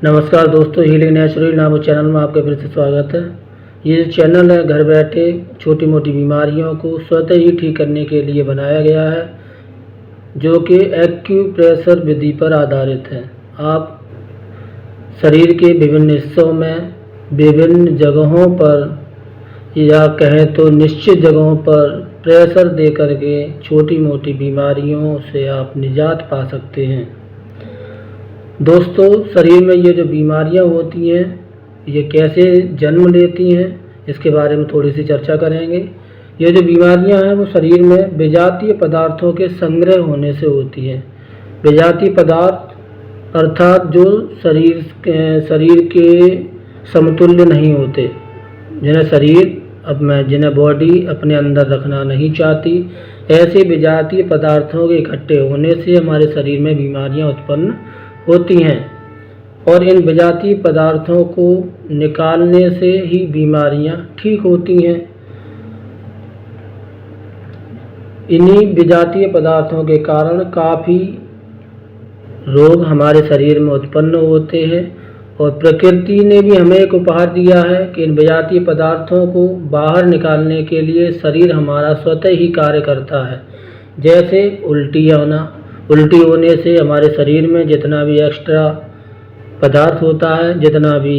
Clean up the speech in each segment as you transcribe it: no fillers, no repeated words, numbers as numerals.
नमस्कार दोस्तों, healing natural नामक चैनल में आपका फिर से स्वागत है। ये जो चैनल है घर बैठे छोटी मोटी बीमारियों को स्वतः ही ठीक करने के लिए बनाया गया है, जो कि एक्यूप्रेशर विधि पर आधारित है। आप शरीर के विभिन्न हिस्सों में विभिन्न जगहों पर या कहें तो निश्चित जगहों पर प्रेशर दे करके छोटी मोटी बीमारियों से आप निजात पा सकते हैं। दोस्तों, शरीर में ये जो बीमारियां होती हैं ये कैसे जन्म लेती हैं, इसके बारे में थोड़ी सी चर्चा करेंगे। ये जो बीमारियां हैं वो शरीर में विजातीय पदार्थों के संग्रह होने से होती हैं। विजातीय पदार्थ अर्थात जो शरीर के समतुल्य नहीं होते, जिन्हें बॉडी अपने अंदर रखना नहीं चाहती, ऐसे विजातीय पदार्थों के इकट्ठे होने से हमारे शरीर में बीमारियां उत्पन्न होती हैं। और इन विजातीय पदार्थों को निकालने से ही बीमारियां ठीक होती हैं। इन्हीं विजातीय पदार्थों के कारण काफ़ी रोग हमारे शरीर में उत्पन्न होते हैं। और प्रकृति ने भी हमें एक उपहार दिया है कि इन विजातीय पदार्थों को बाहर निकालने के लिए शरीर हमारा स्वतः ही कार्य करता है। जैसे उल्टी होने से हमारे शरीर में जितना भी एक्स्ट्रा पदार्थ होता है, जितना भी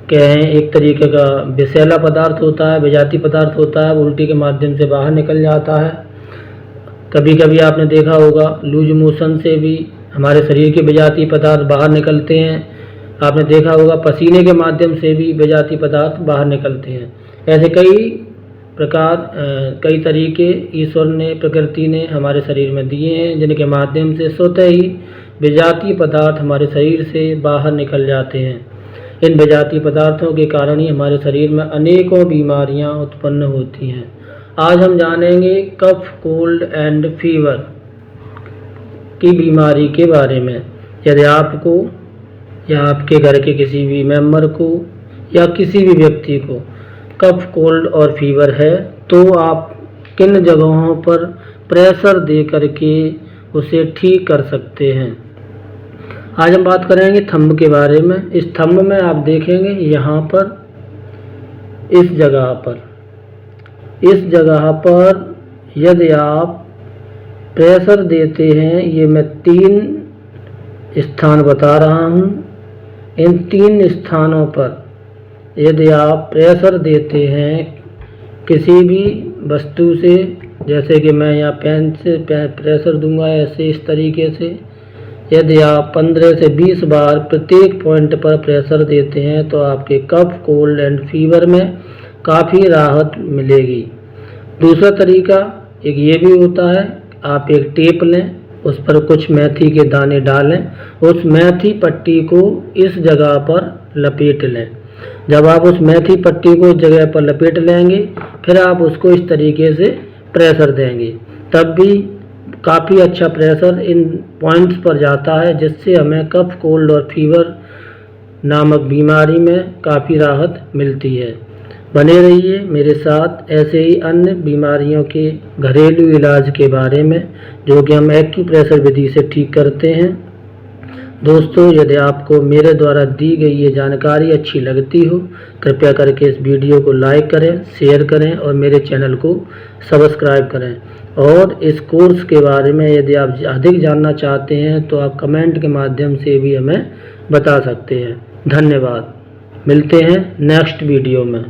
कहें एक तरीके का विषैला पदार्थ होता है, विजातीय पदार्थ होता है, वो उल्टी के माध्यम से बाहर निकल जाता है। कभी कभी आपने देखा होगा लूज मोशन से भी हमारे शरीर के विजातीय पदार्थ बाहर निकलते हैं। आपने देखा होगा पसीने के माध्यम से भी विजातीय पदार्थ बाहर निकलते हैं। ऐसे कई तरीके ईश्वर ने, प्रकृति ने हमारे शरीर में दिए हैं, जिनके माध्यम से स्वतः ही विजातीय पदार्थ हमारे शरीर से बाहर निकल जाते हैं। इन विजातीय पदार्थों के कारण ही हमारे शरीर में अनेकों बीमारियां उत्पन्न होती हैं। आज हम जानेंगे कफ, कोल्ड एंड फीवर की बीमारी के बारे में। यदि आपको या आपके घर के किसी भी मेंबर को या किसी भी व्यक्ति को कफ, कोल्ड और फीवर है, तो आप किन जगहों पर प्रेशर दे करके उसे ठीक कर सकते हैं। आज हम बात करेंगे थंब के बारे में। इस थंब में आप देखेंगे यहाँ पर इस जगह पर यदि आप प्रेशर देते हैं, ये मैं 3 स्थान बता रहा हूँ, इन 3 स्थानों पर यदि आप प्रेशर देते हैं किसी भी वस्तु से, जैसे कि मैं यहाँ पेन से प्रेशर दूंगा, ऐसे इस तरीके से यदि आप 15 से 20 बार प्रत्येक पॉइंट पर प्रेशर देते हैं तो आपके कफ, कोल्ड एंड फीवर में काफ़ी राहत मिलेगी। दूसरा तरीका एक ये भी होता है, आप एक टेप लें, उस पर कुछ मेथी के दाने डालें, उस मेथी पट्टी को इस जगह पर लपेट लें। जब आप उस मेथी पट्टी को इस जगह पर लपेट लेंगे, फिर आप उसको इस तरीके से प्रेशर देंगे, तब भी काफ़ी अच्छा प्रेशर इन पॉइंट्स पर जाता है, जिससे हमें कफ, कोल्ड और फीवर नामक बीमारी में काफ़ी राहत मिलती है। बने रहिए मेरे साथ ऐसे ही अन्य बीमारियों के घरेलू इलाज के बारे में, जो कि हम एक्यूप्रेशर विधि से ठीक करते हैं। दोस्तों, यदि आपको मेरे द्वारा दी गई ये जानकारी अच्छी लगती हो, कृपया करके इस वीडियो को लाइक करें, शेयर करें और मेरे चैनल को सब्सक्राइब करें। और इस कोर्स के बारे में यदि आप अधिक जानना चाहते हैं तो आप कमेंट के माध्यम से भी हमें बता सकते हैं। धन्यवाद। मिलते हैं नेक्स्ट वीडियो में।